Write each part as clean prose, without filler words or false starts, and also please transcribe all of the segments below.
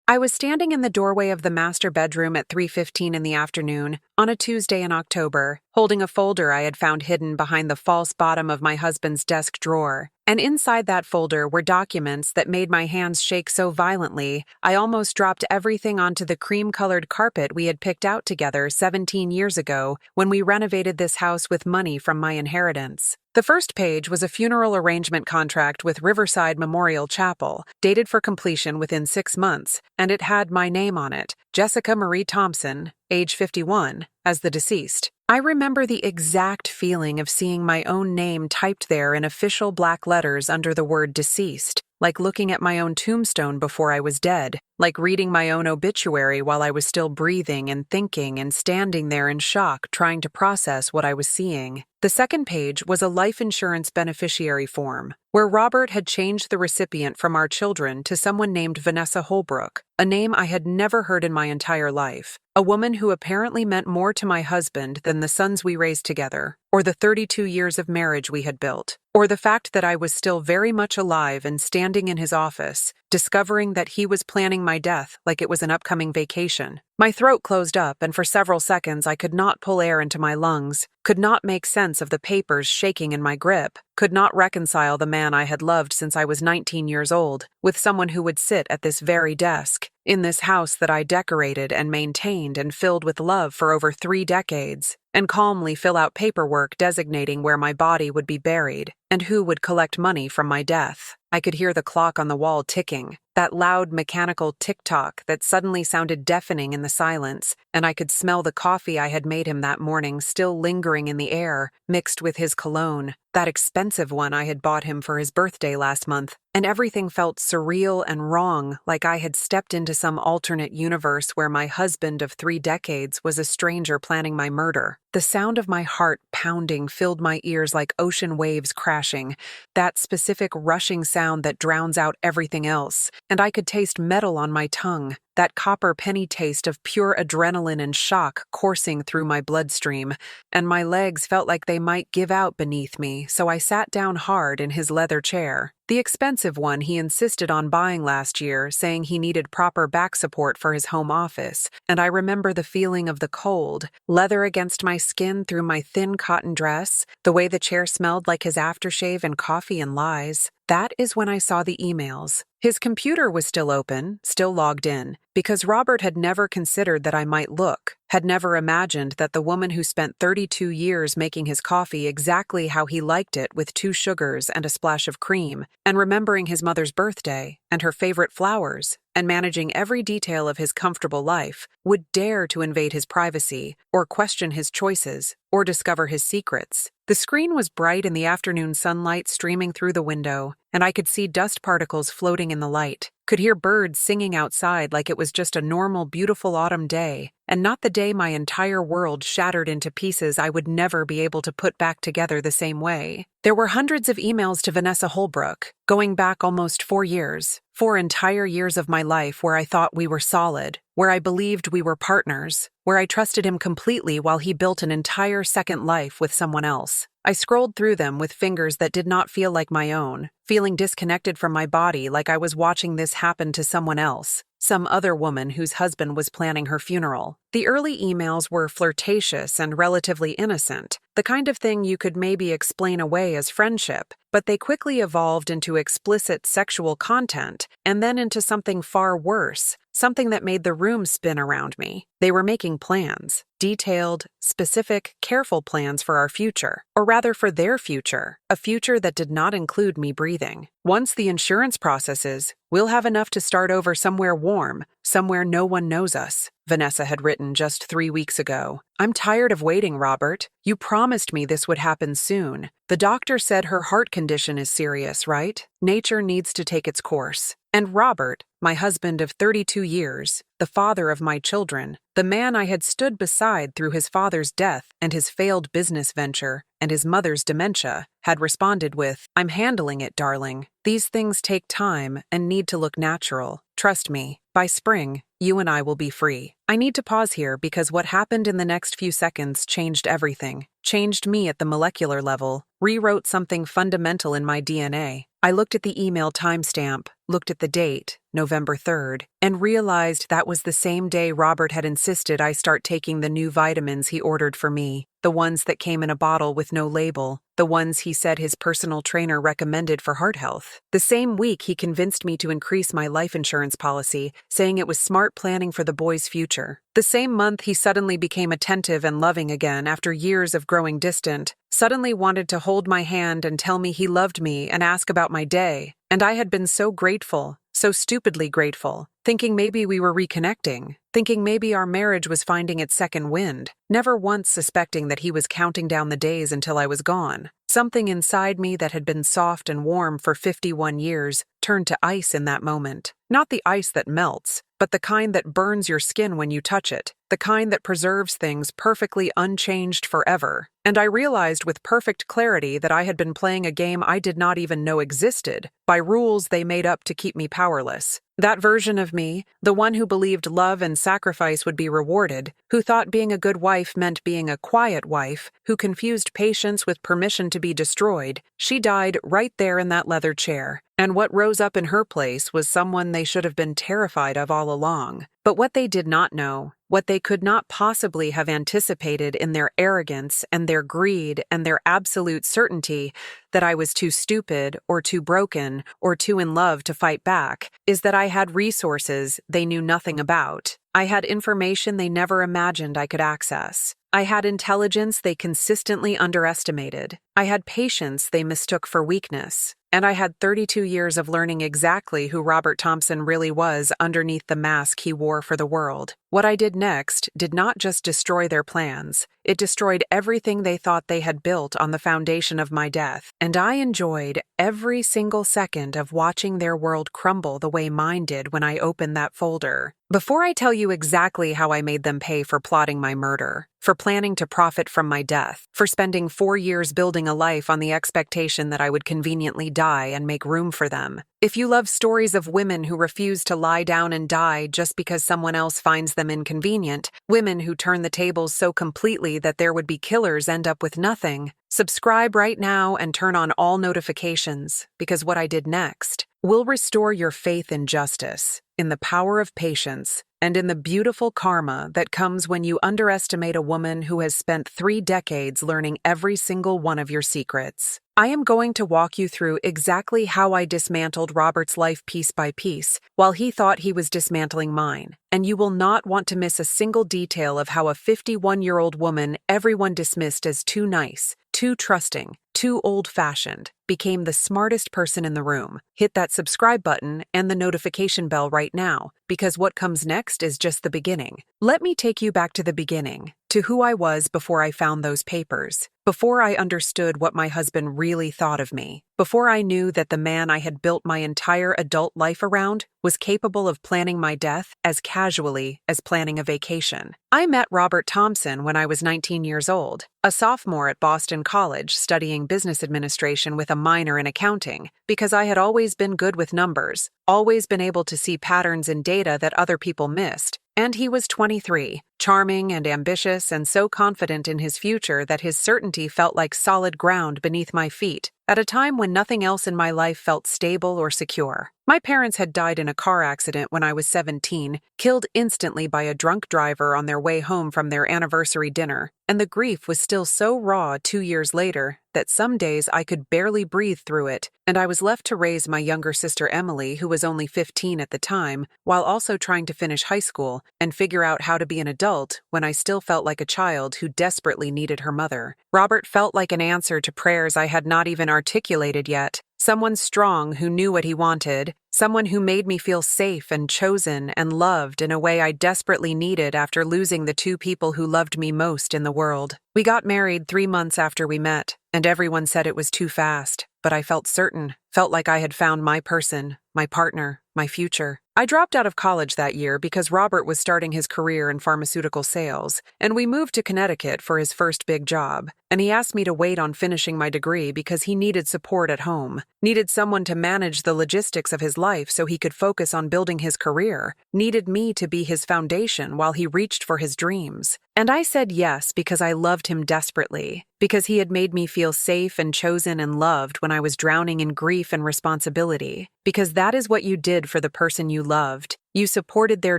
I was standing in the doorway of the master bedroom at 3:15 in the afternoon on a Tuesday in October, holding a folder I had found hidden behind the false bottom of my husband's desk drawer. And inside that folder were documents that made my hands shake so violently, I almost dropped everything onto the cream-colored carpet we had picked out together 17 years ago when we renovated this house with money from my inheritance. The first page was a funeral arrangement contract with Riverside Memorial Chapel, dated for completion within 6 months, and it had my name on it, Jessica Marie Thompson, age 51, as the deceased. I remember the exact feeling of seeing my own name typed there in official black letters under the word deceased, like looking at my own tombstone before I was dead, like reading my own obituary while I was still breathing and thinking and standing there in shock trying to process what I was seeing. The second page was a life insurance beneficiary form, where Robert had changed the recipient from our children to someone named Vanessa Holbrook, a name I had never heard in my entire life, a woman who apparently meant more to my husband than the sons we raised together, or the 32 years of marriage we had built, or the fact that I was still very much alive and standing in his office, discovering that he was planning my death like it was an upcoming vacation. My throat closed up, and for several seconds I could not pull air into my lungs, could not make sense of the papers shaking in my grip, could not reconcile the man I had loved since I was 19 years old with someone who would sit at this very desk, in this house that I decorated and maintained and filled with love for over 3 decades, and calmly fill out paperwork designating where my body would be buried and who would collect money from my death. I could hear the clock on the wall ticking, that loud mechanical tick-tock that suddenly sounded deafening in the silence, and I could smell the coffee I had made him that morning still lingering in the air, mixed with his cologne, that expensive one I had bought him for his birthday last month, and everything felt surreal and wrong, like I had stepped into some alternate universe where my husband of 3 decades was a stranger planning my murder. The sound of my heart pounding filled my ears like ocean waves crashing, that specific rushing sound that drowns out everything else, and I could taste metal on my tongue, that copper penny taste of pure adrenaline and shock coursing through my bloodstream, and my legs felt like they might give out beneath me, so I sat down hard in his leather chair. The expensive one he insisted on buying last year, saying he needed proper back support for his home office, and I remember the feeling of the cold, leather against my skin through my thin cotton dress, the way the chair smelled like his aftershave and coffee and lies. That is when I saw the emails. His computer was still open, still logged in, because Robert had never considered that I might look, had never imagined that the woman who spent 32 years making his coffee exactly how he liked it with 2 sugars and a splash of cream, and remembering his mother's birthday, and her favorite flowers, and managing every detail of his comfortable life, would dare to invade his privacy, or question his choices, or discover his secrets. The screen was bright in the afternoon sunlight streaming through the window, and I could see dust particles floating in the light, could hear birds singing outside like it was just a normal, beautiful autumn day, and not the day my entire world shattered into pieces I would never be able to put back together the same way. There were hundreds of emails to Vanessa Holbrook, going back almost 4 years, 4 entire years of my life where I thought we were solid, where I believed we were partners, where I trusted him completely while he built an entire second life with someone else. I scrolled through them with fingers that did not feel like my own, feeling disconnected from my body like I was watching this happen to someone else, some other woman whose husband was planning her funeral. The early emails were flirtatious and relatively innocent, the kind of thing you could maybe explain away as friendship, but they quickly evolved into explicit sexual content and then into something far worse, something that made the room spin around me. They were making plans, detailed, specific, careful plans for our future, or rather for their future, a future that did not include me breathing. Once the insurance processes, we'll have enough to start over somewhere warm, somewhere no one knows us, Vanessa had written just 3 weeks ago. I'm tired of waiting, Robert. You promised me this would happen soon. The doctor said her heart condition is serious, right? Nature needs to take its course. And Robert, my husband of 32 years, the father of my children, the man I had stood beside through his father's death and his failed business venture and his mother's dementia, had responded with, "I'm handling it, darling. These things take time and need to look natural. Trust me, by spring, you and I will be free." I need to pause here because what happened in the next few seconds changed everything, changed me at the molecular level, rewrote something fundamental in my DNA. I looked at the email timestamp, looked at the date, November 3rd, and realized that was the same day Robert had insisted I start taking the new vitamins he ordered for me, the ones that came in a bottle with no label, the ones he said his personal trainer recommended for heart health. The same week, he convinced me to increase my life insurance policy, saying it was smart planning for the boy's future. The same month, he suddenly became attentive and loving again after years of growing distant, suddenly wanted to hold my hand and tell me he loved me and ask about my day. And I had been so grateful, so stupidly grateful, thinking maybe we were reconnecting, thinking maybe our marriage was finding its second wind, never once suspecting that he was counting down the days until I was gone. Something inside me that had been soft and warm for 51 years turned to ice in that moment. Not the ice that melts, but the kind that burns your skin when you touch it, the kind that preserves things perfectly unchanged forever. And I realized with perfect clarity that I had been playing a game I did not even know existed, by rules they made up to keep me powerless. That version of me, the one who believed love and sacrifice would be rewarded, who thought being a good wife meant being a quiet wife, who confused patience with permission to be destroyed, she died right there in that leather chair. And what rose up in her place was someone they should have been terrified of all along. But what they did not know, what they could not possibly have anticipated in their arrogance and their greed and their absolute certainty that I was too stupid or too broken or too in love to fight back, is that I had resources they knew nothing about. I had information they never imagined I could access. I had intelligence they consistently underestimated. I had patience they mistook for weakness. And I had 32 years of learning exactly who Robert Thompson really was underneath the mask he wore for the world. What I did next did not just destroy their plans. It destroyed everything they thought they had built on the foundation of my death. And I enjoyed every single second of watching their world crumble the way mine did when I opened that folder. Before I tell you exactly how I made them pay for plotting my murder, for planning to profit from my death, for spending 4 years building a life on the expectation that I would conveniently die and make room for them. If you love stories of women who refuse to lie down and die just because someone else finds them inconvenient, women who turn the tables so completely that there would be killers end up with nothing, subscribe right now and turn on all notifications, because what I did next will restore your faith in justice, in the power of patience, and in the beautiful karma that comes when you underestimate a woman who has spent 3 decades learning every single one of your secrets. I am going to walk you through exactly how I dismantled Robert's life piece by piece, while he thought he was dismantling mine, and you will not want to miss a single detail of how a 51-year-old woman everyone dismissed as too nice, too trusting, too old-fashioned, became the smartest person in the room. Hit that subscribe button and the notification bell right now, because what comes next is just the beginning. Let me take you back to the beginning, to who I was before I found those papers, before I understood what my husband really thought of me, before I knew that the man I had built my entire adult life around was capable of planning my death as casually as planning a vacation. I met Robert Thompson when I was 19 years old, a sophomore at Boston College studying business administration with a minor in accounting, because I had always been good with numbers, always been able to see patterns in data that other people missed. And he was 23, charming and ambitious and so confident in his future that his certainty felt like solid ground beneath my feet, at a time when nothing else in my life felt stable or secure. My parents had died in a car accident when I was 17, killed instantly by a drunk driver on their way home from their anniversary dinner, and the grief was still so raw 2 years later that some days I could barely breathe through it, and I was left to raise my younger sister Emily, who was only 15 at the time, while also trying to finish high school and figure out how to be an adult when I still felt like a child who desperately needed her mother. Robert felt like an answer to prayers I had not even articulated yet. Someone strong who knew what he wanted, someone who made me feel safe and chosen and loved in a way I desperately needed after losing the 2 people who loved me most in the world. We got married 3 months after we met, and everyone said it was too fast, but I felt certain, felt like I had found my person, my partner, my future. I dropped out of college that year because Robert was starting his career in pharmaceutical sales, and we moved to Connecticut for his first big job. And he asked me to wait on finishing my degree because he needed support at home, needed someone to manage the logistics of his life so he could focus on building his career, needed me to be his foundation while he reached for his dreams. And I said yes because I loved him desperately, because he had made me feel safe and chosen and loved when I was drowning in grief and responsibility, because that is what you did for the person you loved. You supported their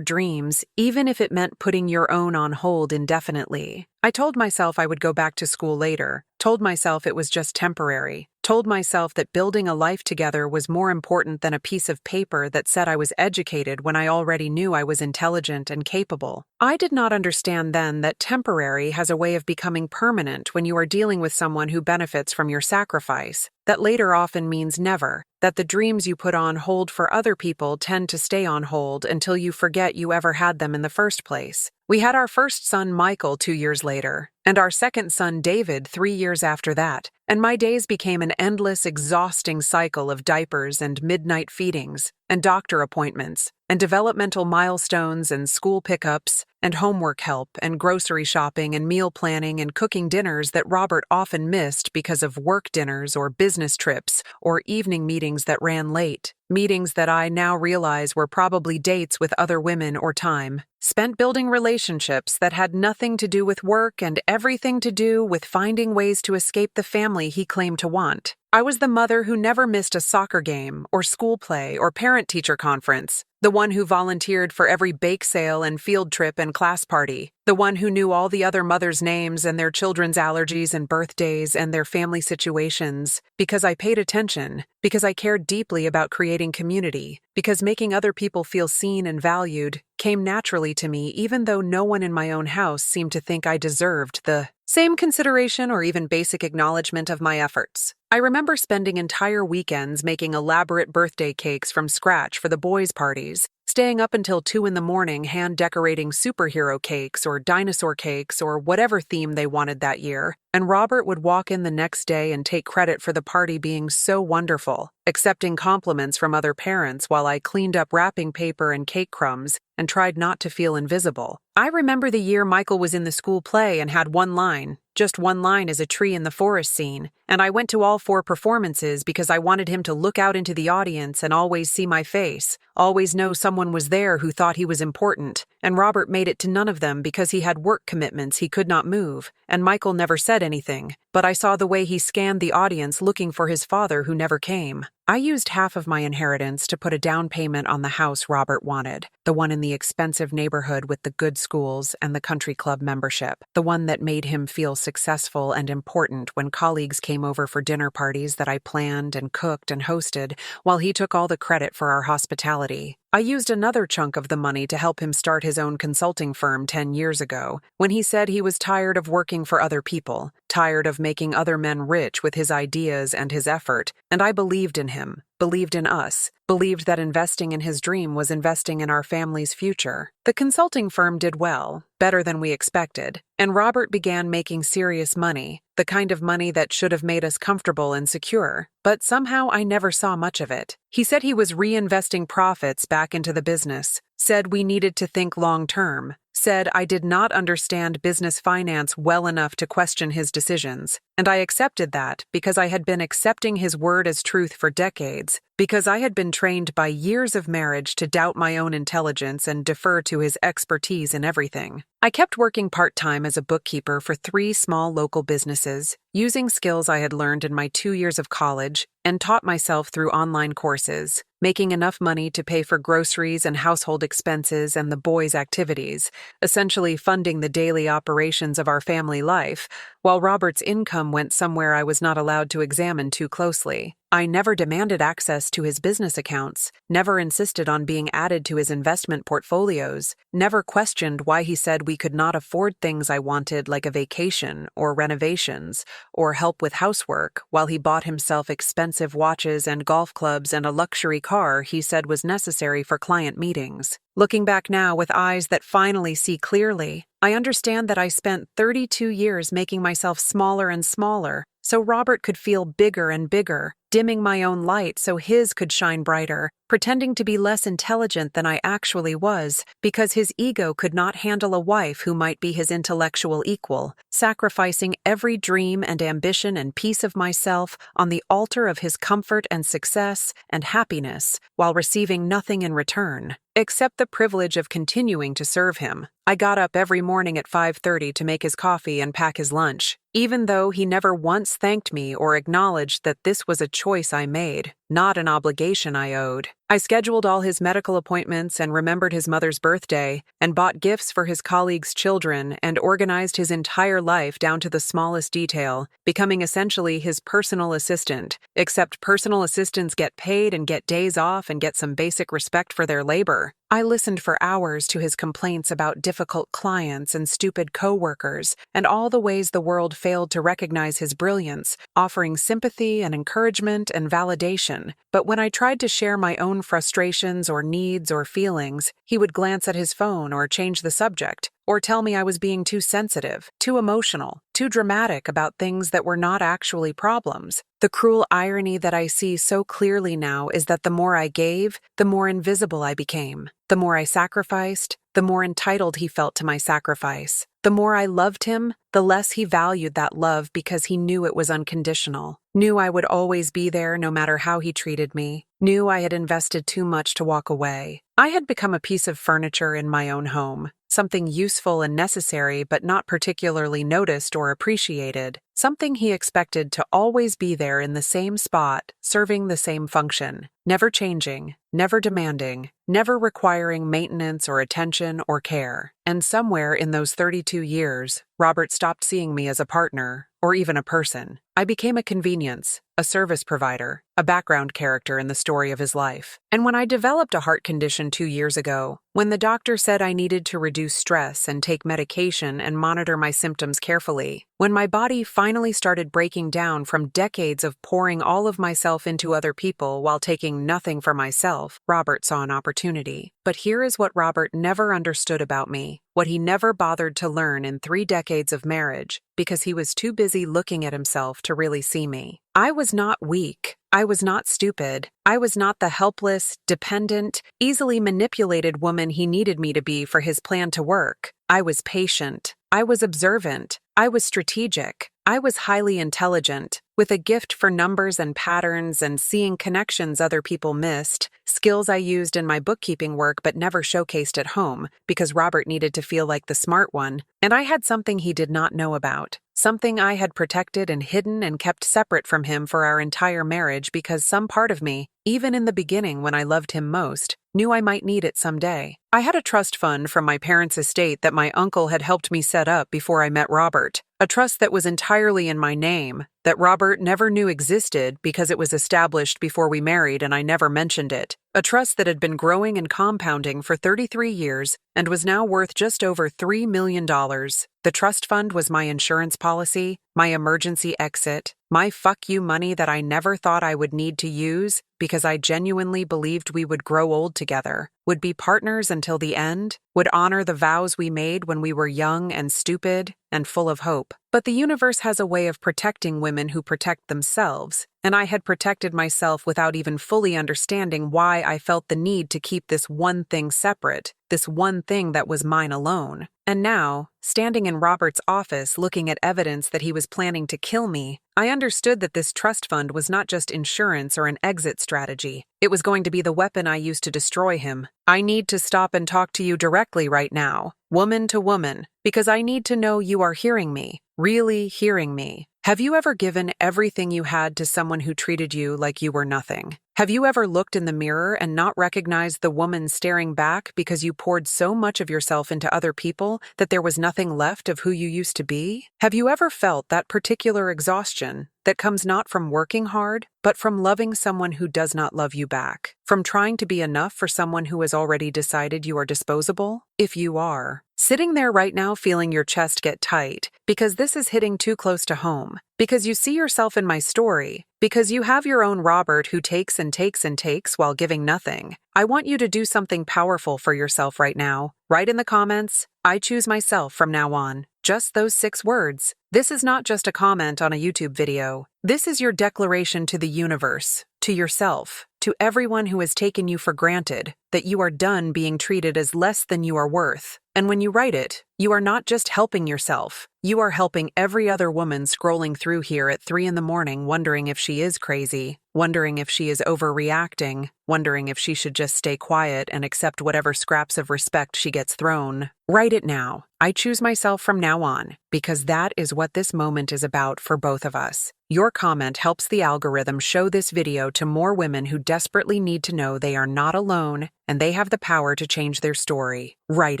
dreams, even if it meant putting your own on hold indefinitely. I told myself I would go back to school later, told myself it was just temporary, told myself that building a life together was more important than a piece of paper that said I was educated when I already knew I was intelligent and capable. I did not understand then that temporary has a way of becoming permanent when you are dealing with someone who benefits from your sacrifice. That later often means never, that the dreams you put on hold for other people tend to stay on hold until you forget you ever had them in the first place. We had our first son, Michael, 2 years later, and our second son, David, 3 years after that, and my days became an endless, exhausting cycle of diapers and midnight feedings, and doctor appointments, and developmental milestones and school pickups, and homework help, and grocery shopping and meal planning and cooking dinners that Robert often missed because of work dinners or business trips or evening meetings that ran late, meetings that I now realize were probably dates with other women or time, spent building relationships that had nothing to do with work and everything to do with finding ways to escape the family he claimed to want. I was the mother who never missed a soccer game or school play or parent-teacher conference, the one who volunteered for every bake sale and field trip and class party, the one who knew all the other mothers' names and their children's allergies and birthdays and their family situations, because I paid attention, because I cared deeply about creating community, because making other people feel seen and valued came naturally to me even though no one in my own house seemed to think I deserved the same consideration or even basic acknowledgement of my efforts. I remember spending entire weekends making elaborate birthday cakes from scratch for the boys' parties, staying up until 2 in the morning hand-decorating superhero cakes or dinosaur cakes or whatever theme they wanted that year, and Robert would walk in the next day and take credit for the party being so wonderful, accepting compliments from other parents while I cleaned up wrapping paper and cake crumbs and tried not to feel invisible. I remember the year Michael was in the school play and had one line, just one line as a tree in the forest scene, and I went to all 4 performances because I wanted him to look out into the audience and always see my face, always know someone was there who thought he was important, and Robert made it to none of them because he had work commitments he could not move, and Michael never said anything, but I saw the way he scanned the audience looking for his father who never came. I used half of my inheritance to put a down payment on the house Robert wanted, the one in the expensive neighborhood with the good schools and the country club membership, the one that made him feel successful and important when colleagues came over for dinner parties that I planned and cooked and hosted, while he took all the credit for our hospitality. I used another chunk of the money to help him start his own consulting firm 10 years ago, when he said he was tired of working for other people, tired of making other men rich with his ideas and his effort, and I believed in him, believed in us, believed that investing in his dream was investing in our family's future. The consulting firm did well, better than we expected, and Robert began making serious money, the kind of money that should have made us comfortable and secure, but somehow I never saw much of it. He said he was reinvesting profits back into the business, said we needed to think long-term, said I did not understand business finance well enough to question his decisions, and I accepted that because I had been accepting his word as truth for decades, because I had been trained by years of marriage to doubt my own intelligence and defer to his expertise in everything. I kept working part-time as a bookkeeper for 3 small local businesses, using skills I had learned in my 2 years of college and taught myself through online courses, making enough money to pay for groceries and household expenses and the boys' activities, essentially funding the daily operations of our family life, while Robert's income went somewhere I was not allowed to examine too closely. I never demanded access to his business accounts, never insisted on being added to his investment portfolios, never questioned why he said we could not afford things I wanted like a vacation or renovations or help with housework while he bought himself expensive watches and golf clubs and a luxury car he said was necessary for client meetings. Looking back now with eyes that finally see clearly, I understand that I spent 32 years making myself smaller and smaller, so Robert could feel bigger and bigger, dimming my own light so his could shine brighter, pretending to be less intelligent than I actually was, because his ego could not handle a wife who might be his intellectual equal, sacrificing every dream and ambition and piece of myself on the altar of his comfort and success and happiness, while receiving nothing in return, except the privilege of continuing to serve him. I got up every morning at 5:30 to make his coffee and pack his lunch, even though he never once thanked me or acknowledged that this was a choice I made, not an obligation I owed. I scheduled all his medical appointments and remembered his mother's birthday, and bought gifts for his colleagues' children, and organized his entire life down to the smallest detail, becoming essentially his personal assistant, except personal assistants get paid and get days off and get some basic respect for their labor. I listened for hours to his complaints about difficult clients and stupid coworkers, and all the ways the world failed to recognize his brilliance, offering sympathy and encouragement and validation. But when I tried to share my own frustrations or needs or feelings, he would glance at his phone or change the subject, or tell me I was being too sensitive, too emotional, too dramatic about things that were not actually problems. The cruel irony that I see so clearly now is that the more I gave, the more invisible I became. The more I sacrificed, the more entitled he felt to my sacrifice. The more I loved him, the less he valued that love because he knew it was unconditional. Knew I would always be there no matter how he treated me. Knew I had invested too much to walk away. I had become a piece of furniture in my own home. Something useful and necessary but not particularly noticed or appreciated. Something he expected to always be there in the same spot, serving the same function. Never changing, never demanding, never requiring maintenance or attention or care. And somewhere in those 32 years, Robert stopped seeing me as a partner, or even a person. I became a convenience, a service provider, a background character in the story of his life. And when I developed a heart condition 2 years ago, when the doctor said I needed to reduce stress and take medication and monitor my symptoms carefully, when my body finally started breaking down from decades of pouring all of myself into other people while taking nothing for myself, Robert saw an opportunity. But here is what Robert never understood about me, what he never bothered to learn in 3 decades of marriage, because he was too busy looking at himself to really see me. I was not weak. I was not stupid. I was not the helpless, dependent, easily manipulated woman he needed me to be for his plan to work. I was patient. I was observant. I was strategic. I was highly intelligent, with a gift for numbers and patterns and seeing connections other people missed, skills I used in my bookkeeping work but never showcased at home because Robert needed to feel like the smart one, and I had something he did not know about. Something I had protected and hidden and kept separate from him for our entire marriage because some part of me, even in the beginning when I loved him most, knew I might need it someday. I had a trust fund from my parents' estate that my uncle had helped me set up before I met Robert. A trust that was entirely in my name, that Robert never knew existed because it was established before we married and I never mentioned it. A trust that had been growing and compounding for 33 years and was now worth just over $3 million. The trust fund was my insurance policy, my emergency exit, my fuck you money that I never thought I would need to use because I genuinely believed we would grow old together, would be partners until the end, would honor the vows we made when we were young and stupid and full of hope. But the universe has a way of protecting women who protect themselves, and I had protected myself without even fully understanding why I felt the need to keep this one thing separate, this one thing that was mine alone. And now, standing in Robert's office looking at evidence that he was planning to kill me, I understood that this trust fund was not just insurance or an exit strategy. It was going to be the weapon I used to destroy him. I need to stop and talk to you directly right now, woman to woman, because I need to know you are hearing me, really hearing me. Have you ever given everything you had to someone who treated you like you were nothing? Have you ever looked in the mirror and not recognized the woman staring back because you poured so much of yourself into other people that there was nothing left of who you used to be? Have you ever felt that particular exhaustion that comes not from working hard, but from loving someone who does not love you back? From trying to be enough for someone who has already decided you are disposable? If you are, sitting there right now feeling your chest get tight, because this is hitting too close to home, because you see yourself in my story, because you have your own Robert who takes and takes and takes while giving nothing, I want you to do something powerful for yourself right now. Write in the comments, I choose myself from now on. Just those 6 words. This is not just a comment on a YouTube video. This is your declaration to the universe, to yourself, to everyone who has taken you for granted, that you are done being treated as less than you are worth. And when you write it, you are not just helping yourself. You are helping every other woman scrolling through here at 3 a.m. wondering if she is crazy, wondering if she is overreacting, wondering if she should just stay quiet and accept whatever scraps of respect she gets thrown. Write it now. I choose myself from now on, because that is what this moment is about for both of us. Your comment helps the algorithm show this video to more women who desperately need to know they are not alone and they have the power to change their story. Write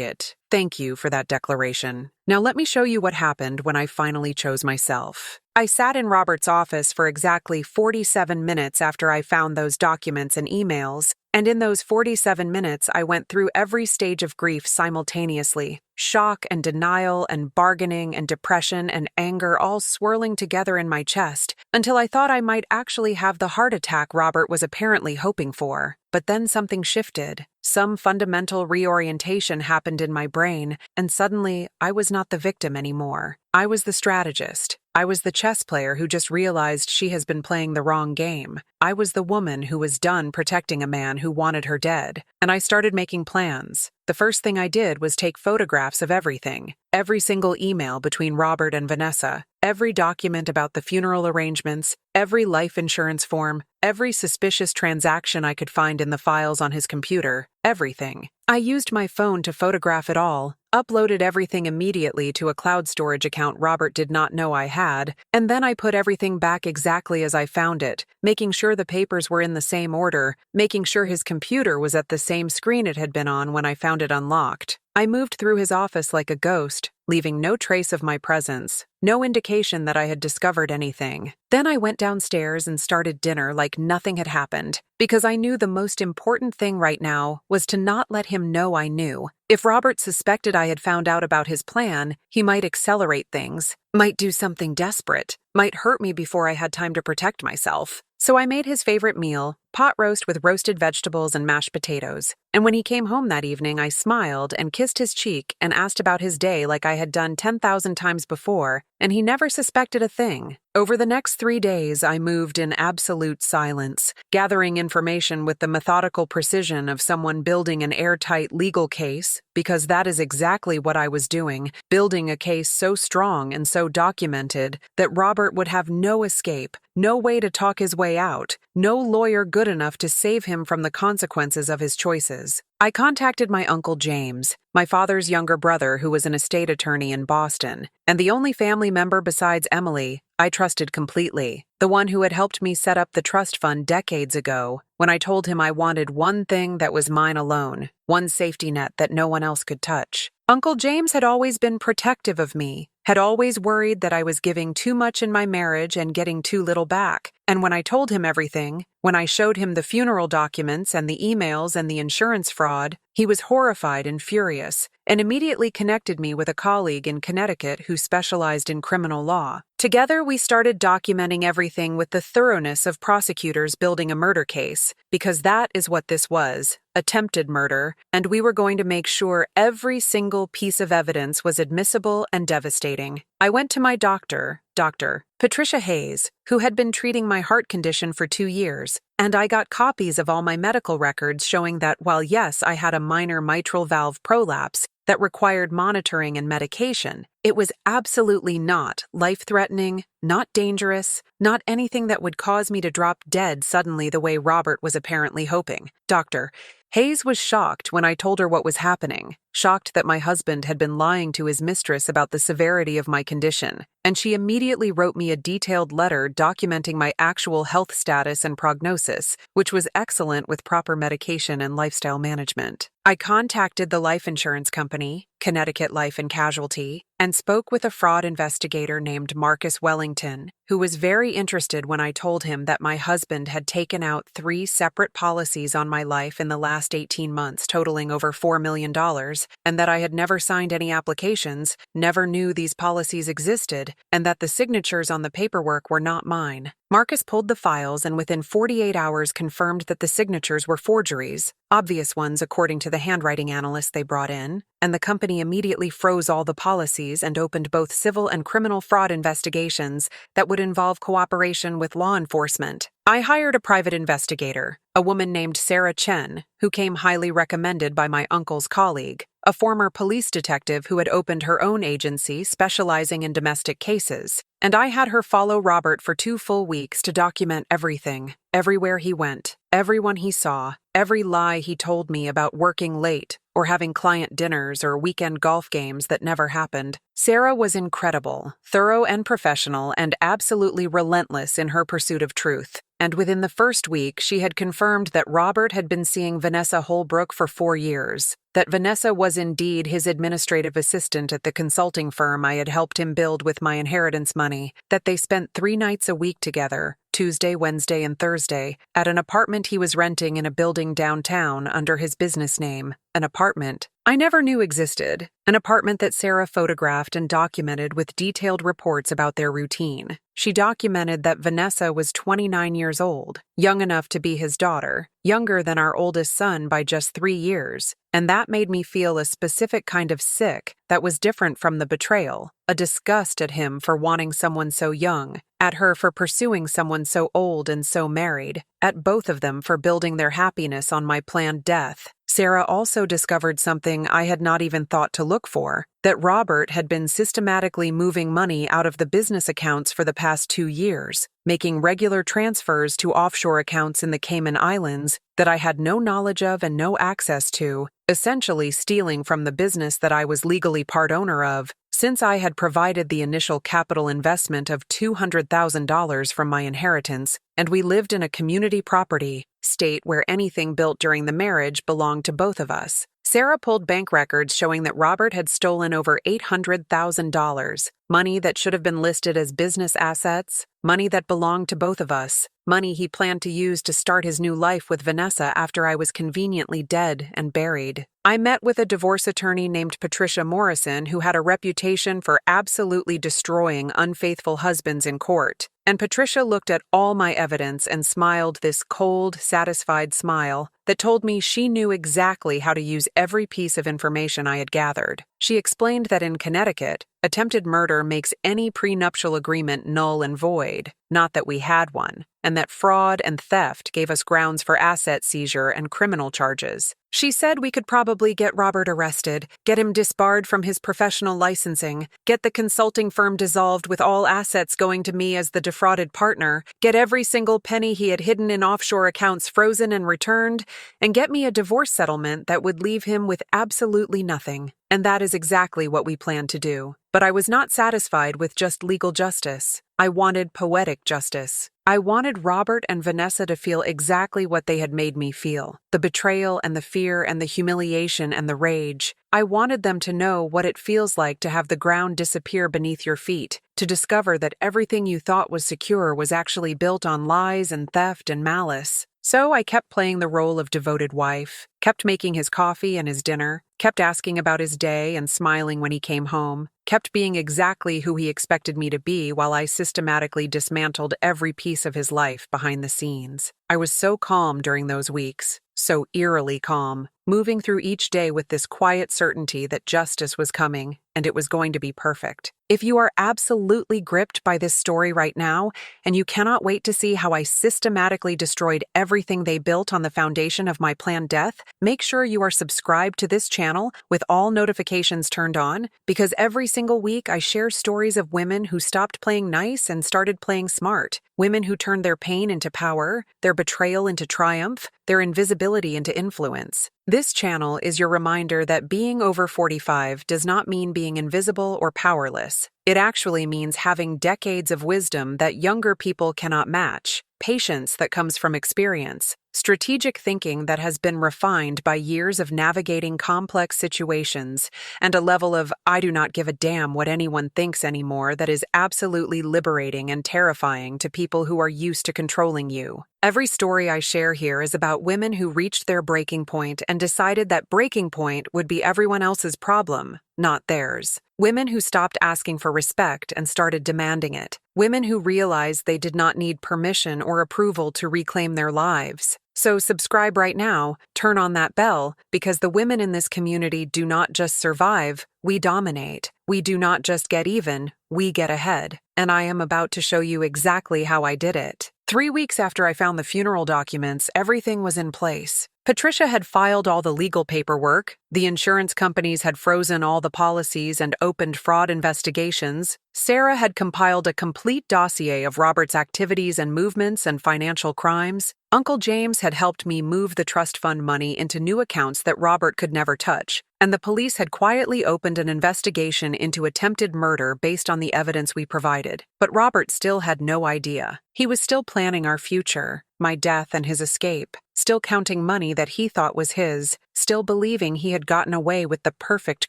it. Thank you for that declaration. Now let me show you what happened when I finally chose myself. I sat in Robert's office for exactly 47 minutes after I found those documents and emails, and in those 47 minutes I went through every stage of grief simultaneously. Shock and denial and bargaining and depression and anger all swirling together in my chest until I thought I might actually have the heart attack Robert was apparently hoping for. But then something shifted. Some fundamental reorientation happened in my brain, and suddenly I was not the victim anymore. I was the strategist. I was the chess player who just realized she has been playing the wrong game. I was the woman who was done protecting a man who wanted her dead, and I started making plans. The first thing I did was take photographs of everything. Every single email between Robert and Vanessa, every document about the funeral arrangements, every life insurance form, every suspicious transaction I could find in the files on his computer, everything. I used my phone to photograph it all, uploaded everything immediately to a cloud storage account Robert did not know I had, and then I put everything back exactly as I found it, making sure the papers were in the same order, making sure his computer was at the same screen it had been on when I found it unlocked. I moved through his office like a ghost, leaving no trace of my presence, no indication that I had discovered anything. Then I went downstairs and started dinner like nothing had happened, because I knew the most important thing right now was to not let him know I knew. If Robert suspected I had found out about his plan, he might accelerate things, might do something desperate, might hurt me before I had time to protect myself. So I made his favorite meal, pot roast with roasted vegetables and mashed potatoes. And when he came home that evening, I smiled and kissed his cheek and asked about his day like I had done 10,000 times before, and he never suspected a thing. Over the next 3 days, I moved in absolute silence, gathering information with the methodical precision of someone building an airtight legal case, because that is exactly what I was doing, building a case so strong and so documented that Robert would have no escape, no way to talk his way out, no lawyer good enough to save him from the consequences of his choices. I contacted my Uncle James, my father's younger brother who was an estate attorney in Boston, and the only family member besides Emily I trusted completely, the one who had helped me set up the trust fund decades ago when I told him I wanted one thing that was mine alone, one safety net that no one else could touch. Uncle James had always been protective of me, had always worried that I was giving too much in my marriage and getting too little back. And when I told him everything, when I showed him the funeral documents and the emails and the insurance fraud, he was horrified and furious, and immediately connected me with a colleague in Connecticut who specialized in criminal law. Together, we started documenting everything with the thoroughness of prosecutors building a murder case, because that is what this was, attempted murder, and we were going to make sure every single piece of evidence was admissible and devastating. I went to my doctor, Dr. Patricia Hayes, who had been treating my heart condition for 2 years, and I got copies of all my medical records showing that while yes, I had a minor mitral valve prolapse that required monitoring and medication, it was absolutely not life-threatening, not dangerous, not anything that would cause me to drop dead suddenly the way Robert was apparently hoping. Dr. Hayes was shocked when I told her what was happening, shocked that my husband had been lying to his mistress about the severity of my condition, and she immediately wrote me a detailed letter documenting my actual health status and prognosis, which was excellent with proper medication and lifestyle management. I contacted the life insurance company, Connecticut Life and Casualty, and spoke with a fraud investigator named Marcus Wellington, who was very interested when I told him that my husband had taken out 3 separate policies on my life in the last 18 months, totaling over $4 million, signatures, and that I had never signed any applications, never knew these policies existed, and that the signatures on the paperwork were not mine. Marcus pulled the files and within 48 hours confirmed that the signatures were forgeries, obvious ones according to the handwriting analyst they brought in, and the company immediately froze all the policies and opened both civil and criminal fraud investigations that would involve cooperation with law enforcement. I hired a private investigator, a woman named Sarah Chen, who came highly recommended by my uncle's colleague, a former police detective who had opened her own agency specializing in domestic cases, and I had her follow Robert for 2 full weeks to document everything, everywhere he went, everyone he saw, every lie he told me about working late or having client dinners or weekend golf games that never happened. Sarah was incredible, thorough and professional, and absolutely relentless in her pursuit of truth. And within the first week, she had confirmed that Robert had been seeing Vanessa Holbrook for 4 years, that Vanessa was indeed his administrative assistant at the consulting firm I had helped him build with my inheritance money, that they spent 3 nights a week together, Tuesday, Wednesday, and Thursday, at an apartment he was renting in a building downtown under his business name, an apartment I never knew existed, an apartment that Sarah photographed and documented with detailed reports about their routine. She documented that Vanessa was 29 years old, young enough to be his daughter, younger than our oldest son by just 3 years, and that made me feel a specific kind of sick that was different from the betrayal, a disgust at him for wanting someone so young, at her for pursuing someone so old and so married, at both of them for building their happiness on my planned death. Sarah also discovered something I had not even thought to look for, that Robert had been systematically moving money out of the business accounts for the past 2 years, making regular transfers to offshore accounts in the Cayman Islands that I had no knowledge of and no access to, essentially stealing from the business that I was legally part owner of, since I had provided the initial capital investment of $200,000 from my inheritance, and we lived in a community property state where anything built during the marriage belonged to both of us. Sarah pulled bank records showing that Robert had stolen over $800,000, money that should have been listed as business assets, money that belonged to both of us, money he planned to use to start his new life with Vanessa after I was conveniently dead and buried. I met with a divorce attorney named Patricia Morrison who had a reputation for absolutely destroying unfaithful husbands in court. And Patricia looked at all my evidence and smiled this cold, satisfied smile that told me she knew exactly how to use every piece of information I had gathered. She explained that in Connecticut, attempted murder makes any prenuptial agreement null and void, not that we had one, and that fraud and theft gave us grounds for asset seizure and criminal charges. She said we could probably get Robert arrested, get him disbarred from his professional licensing, get the consulting firm dissolved with all assets going to me as the defrauded partner, get every single penny he had hidden in offshore accounts frozen and returned, and get me a divorce settlement that would leave him with absolutely nothing. And that is exactly what we planned to do. But I was not satisfied with just legal justice. I wanted poetic justice. I wanted Robert and Vanessa to feel exactly what they had made me feel. The betrayal and the fear and the humiliation and the rage. I wanted them to know what it feels like to have the ground disappear beneath your feet, to discover that everything you thought was secure was actually built on lies and theft and malice. So I kept playing the role of devoted wife, kept making his coffee and his dinner, kept asking about his day and smiling when he came home, kept being exactly who he expected me to be while I systematically dismantled every piece of his life behind the scenes. I was so calm during those weeks, so eerily calm, moving through each day with this quiet certainty that justice was coming and it was going to be perfect. If you are absolutely gripped by this story right now, and you cannot wait to see how I systematically destroyed everything they built on the foundation of my planned death, make sure you are subscribed to this channel with all notifications turned on, because every single week I share stories of women who stopped playing nice and started playing smart, women who turned their pain into power, their betrayal into triumph, their invisibility into influence. This channel is your reminder that being over 45 does not mean being invisible or powerless. It actually means having decades of wisdom that younger people cannot match, patience that comes from experience, strategic thinking that has been refined by years of navigating complex situations, and a level of I do not give a damn what anyone thinks anymore that is absolutely liberating and terrifying to people who are used to controlling you. Every story I share here is about women who reached their breaking point and decided that breaking point would be everyone else's problem, not theirs. Women who stopped asking for respect and started demanding it. Women who realized they did not need permission or approval to reclaim their lives. So subscribe right now, turn on that bell, because the women in this community do not just survive, we dominate. We do not just get even, we get ahead. And I am about to show you exactly how I did it. 3 weeks after I found the funeral documents, everything was in place. Patricia had filed all the legal paperwork, the insurance companies had frozen all the policies and opened fraud investigations, Sarah had compiled a complete dossier of Robert's activities and movements and financial crimes, Uncle James had helped me move the trust fund money into new accounts that Robert could never touch, and the police had quietly opened an investigation into attempted murder based on the evidence we provided. But Robert still had no idea. He was still planning our future, my death and his escape, still counting money that he thought was his, still believing he had gotten away with the perfect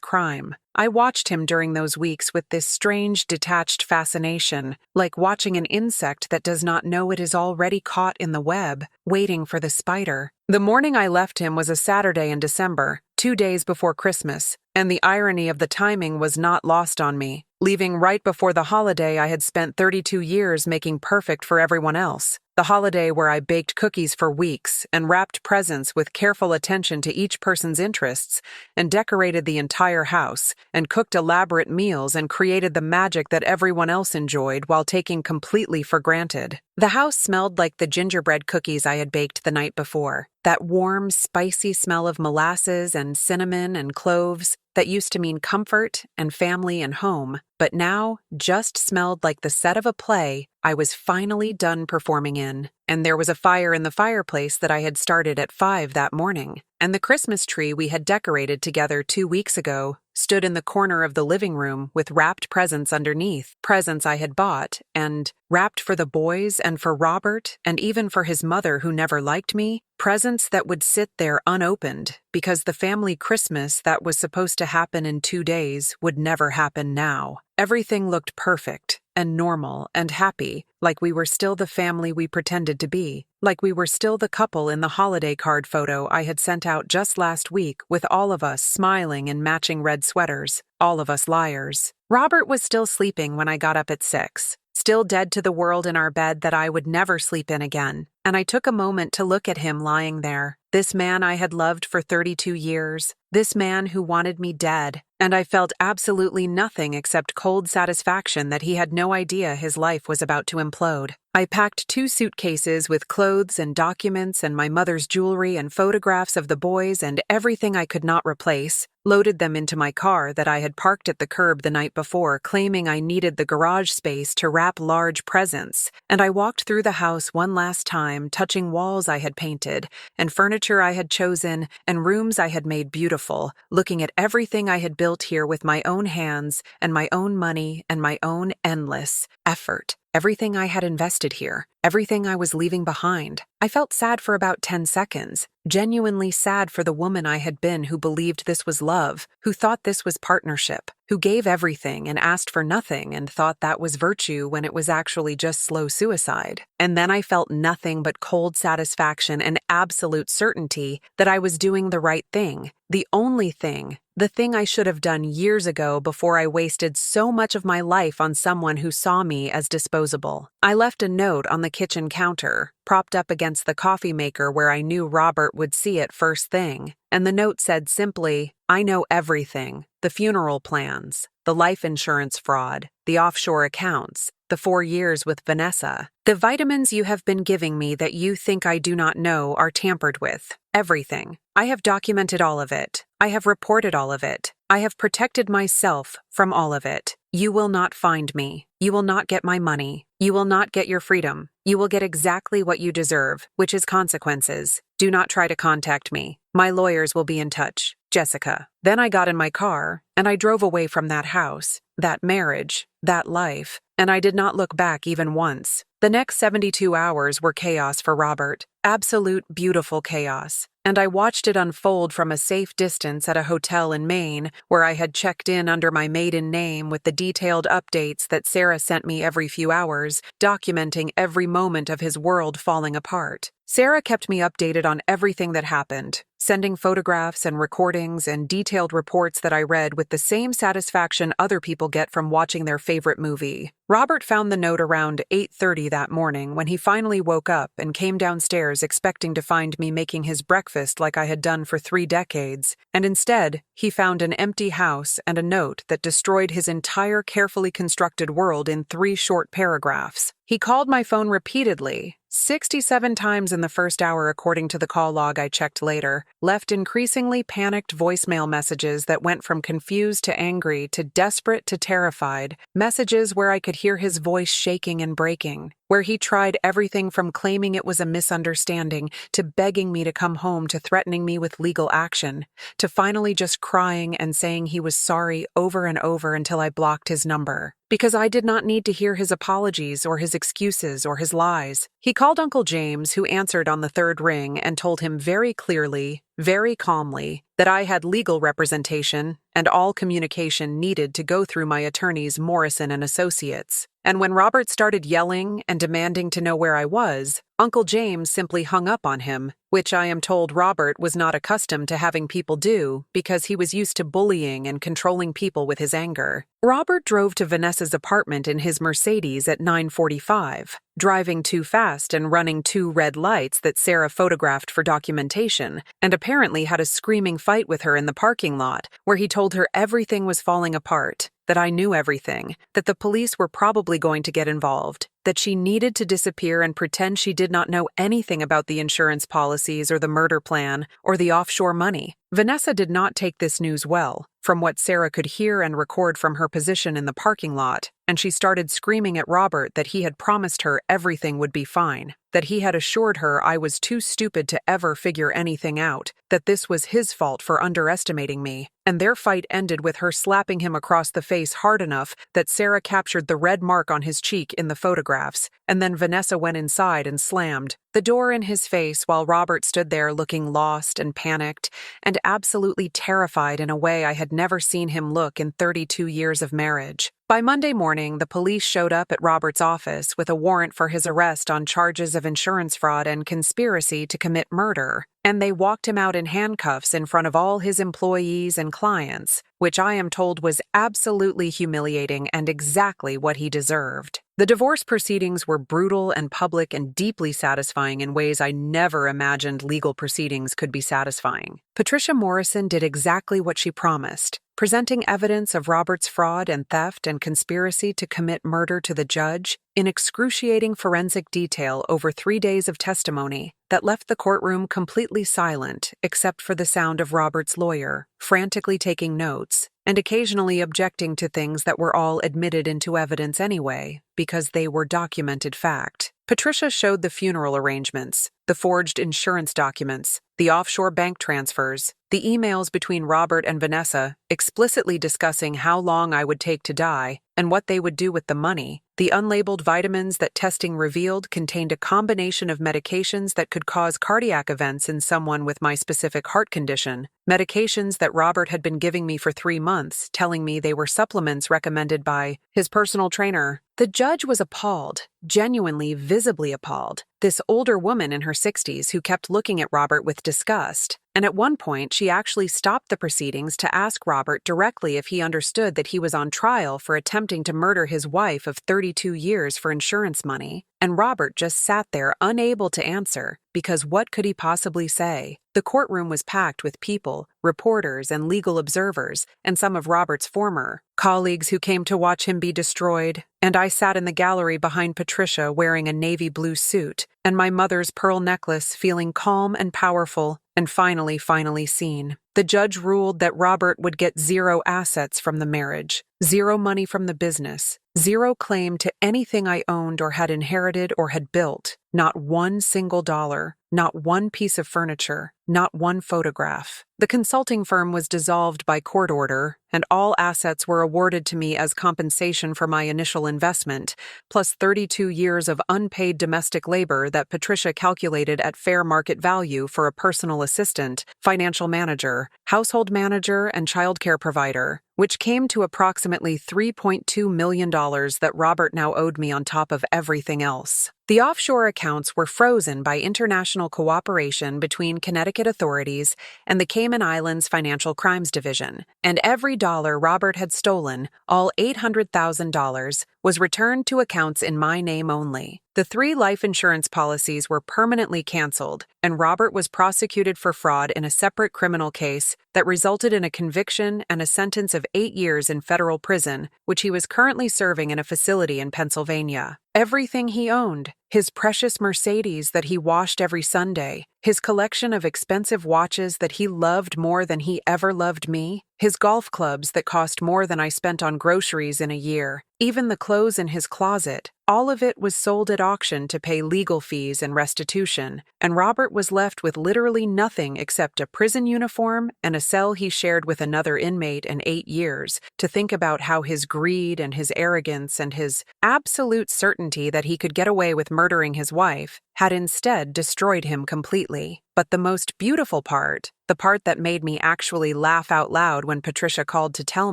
crime. I watched him during those weeks with this strange, detached fascination, like watching an insect that does not know it is already caught in the web, waiting for the spider. The morning I left him was a Saturday in December, 2 days before Christmas, and the irony of the timing was not lost on me. Leaving right before the holiday I had spent 32 years making perfect for everyone else. The holiday where I baked cookies for weeks and wrapped presents with careful attention to each person's interests and decorated the entire house and cooked elaborate meals and created the magic that everyone else enjoyed while taking completely for granted. The house smelled like the gingerbread cookies I had baked the night before. That warm, spicy smell of molasses and cinnamon and cloves that used to mean comfort and family and home, but now just smelled like the set of a play I was finally done performing in. And there was a fire in the fireplace that I had started at 5 that morning. And the Christmas tree we had decorated together 2 weeks ago stood in the corner of the living room with wrapped presents underneath, presents I had bought, and wrapped for the boys and for Robert, and even for his mother who never liked me, presents that would sit there unopened, because the family Christmas that was supposed to happen in 2 days would never happen now. Everything looked perfect and normal and happy, like we were still the family we pretended to be, like we were still the couple in the holiday card photo I had sent out just last week with all of us smiling in matching red sweaters, all of us liars. Robert was still sleeping when I got up at 6, still dead to the world in our bed that I would never sleep in again, and I took a moment to look at him lying there, this man I had loved for 32 years, this man who wanted me dead, and I felt absolutely nothing except cold satisfaction that he had no idea his life was about to implode. I packed 2 suitcases with clothes and documents and my mother's jewelry and photographs of the boys and everything I could not replace, loaded them into my car that I had parked at the curb the night before, claiming I needed the garage space to wrap large presents, and I walked through the house one last time, touching walls I had painted, and furniture I had chosen, and rooms I had made beautiful, looking at everything I had built here with my own hands, and my own money, and my own endless effort. Everything I had invested here, everything I was leaving behind. I felt sad for about 10 seconds, genuinely sad for the woman I had been who believed this was love, who thought this was partnership, who gave everything and asked for nothing and thought that was virtue when it was actually just slow suicide. And then I felt nothing but cold satisfaction and absolute certainty that I was doing the right thing, the only thing, the thing I should have done years ago before I wasted so much of my life on someone who saw me as disposable. I left a note on the kitchen counter, propped up against the coffee maker where I knew Robert would see it first thing, and the note said simply, I know everything, the funeral plans, the life insurance fraud, the offshore accounts, the 4 years with Vanessa. The vitamins you have been giving me that you think I do not know are tampered with. Everything. I have documented all of it. I have reported all of it. I have protected myself from all of it. You will not find me. You will not get my money. You will not get your freedom. You will get exactly what you deserve, which is consequences. Do not try to contact me. My lawyers will be in touch. Jessica. Then I got in my car, and I drove away from that house, that marriage, that life, and I did not look back even once. The next 72 hours were chaos for Robert. Absolute beautiful chaos. And I watched it unfold from a safe distance at a hotel in Maine, where I had checked in under my maiden name with the detailed updates that Sarah sent me every few hours, documenting every moment of his world falling apart. Sarah kept me updated on everything that happened, sending photographs and recordings and detailed reports that I read with the same satisfaction other people get from watching their favorite movie. Robert found the note around 8:30 that morning when he finally woke up and came downstairs expecting to find me making his breakfast like I had done for 3 decades, and instead, he found an empty house and a note that destroyed his entire carefully constructed world in 3 short paragraphs. He called my phone repeatedly, 67 times in the first hour according to the call log I checked later, left increasingly panicked voicemail messages that went from confused to angry to desperate to terrified, messages where I could hear his voice shaking and breaking, where he tried everything from claiming it was a misunderstanding to begging me to come home to threatening me with legal action, to finally just crying and saying he was sorry over and over until I blocked his number. Because I did not need to hear his apologies or his excuses or his lies. He called Uncle James, who answered on the 3rd ring, and told him very clearly, very calmly, that I had legal representation and all communication needed to go through my attorneys Morrison and Associates. And when Robert started yelling and demanding to know where I was, Uncle James simply hung up on him, which I am told Robert was not accustomed to having people do because he was used to bullying and controlling people with his anger. Robert drove to Vanessa's apartment in his Mercedes at 9:45, driving too fast and running 2 red lights that Sarah photographed for documentation, and apparently had a screaming fight with her in the parking lot, where he told her everything was falling apart, that I knew everything, that the police were probably going to get involved, that she needed to disappear and pretend she did not know anything about the insurance policies or the murder plan or the offshore money. Vanessa did not take this news well, from what Sarah could hear and record from her position in the parking lot, and she started screaming at Robert that he had promised her everything would be fine, that he had assured her I was too stupid to ever figure anything out, that this was his fault for underestimating me, and their fight ended with her slapping him across the face hard enough that Sarah captured the red mark on his cheek in the photographs, and then Vanessa went inside and slammed the door in his face while Robert stood there looking lost and panicked and absolutely terrified in a way I had never seen him look in 32 years of marriage. By Monday morning, the police showed up at Robert's office with a warrant for his arrest on charges of insurance fraud and conspiracy to commit murder, and they walked him out in handcuffs in front of all his employees and clients, which I am told was absolutely humiliating and exactly what he deserved. The divorce proceedings were brutal and public and deeply satisfying in ways I never imagined legal proceedings could be satisfying. Patricia Morrison did exactly what she promised, presenting evidence of Robert's fraud and theft and conspiracy to commit murder to the judge in excruciating forensic detail over 3 days of testimony that left the courtroom completely silent except for the sound of Robert's lawyer, frantically taking notes, and occasionally objecting to things that were all admitted into evidence anyway, because they were documented fact. Patricia showed the funeral arrangements, the forged insurance documents, the offshore bank transfers, the emails between Robert and Vanessa explicitly discussing how long I would take to die and what they would do with the money, the unlabeled vitamins that testing revealed contained a combination of medications that could cause cardiac events in someone with my specific heart condition, medications that Robert had been giving me for 3 months, telling me they were supplements recommended by his personal trainer. The judge was appalled, genuinely, visibly appalled. This older woman in her 60s who kept looking at Robert with disgust. And at one point, she actually stopped the proceedings to ask Robert directly if he understood that he was on trial for attempting to murder his wife of 32 years for insurance money. And Robert just sat there unable to answer, because what could he possibly say? The courtroom was packed with people, reporters and legal observers, and some of Robert's former colleagues who came to watch him be destroyed, and I sat in the gallery behind Patricia wearing a navy blue suit, and my mother's pearl necklace feeling calm and powerful, and finally seen. The judge ruled that Robert would get zero assets from the marriage, zero money from the business, zero claim to anything I owned or had inherited or had built, not one single dollar, not one piece of furniture, not one photograph. The consulting firm was dissolved by court order, and all assets were awarded to me as compensation for my initial investment, plus 32 years of unpaid domestic labor that Patricia calculated at fair market value for a personal assistant, financial manager, household manager, and childcare provider, which came to approximately $3.2 million that Robert now owed me on top of everything else. The offshore accounts were frozen by international cooperation between Connecticut authorities and the Cayman Islands Financial Crimes Division, and every dollar Robert had stolen, all $800,000, was returned to accounts in my name only. The 3 life insurance policies were permanently canceled, and Robert was prosecuted for fraud in a separate criminal case that resulted in a conviction and a sentence of 8 years in federal prison, which he was currently serving in a facility in Pennsylvania. Everything he owned, his precious Mercedes that he washed every Sunday, his collection of expensive watches that he loved more than he ever loved me, his golf clubs that cost more than I spent on groceries in a year, even the clothes in his closet, all of it was sold at auction to pay legal fees and restitution, and Robert was left with literally nothing except a prison uniform and a cell he shared with another inmate in 8 years, to think about how his greed and his arrogance and his absolute certainty that he could get away with murdering his wife had instead destroyed him completely. But the most beautiful part, the part that made me actually laugh out loud when Patricia called to tell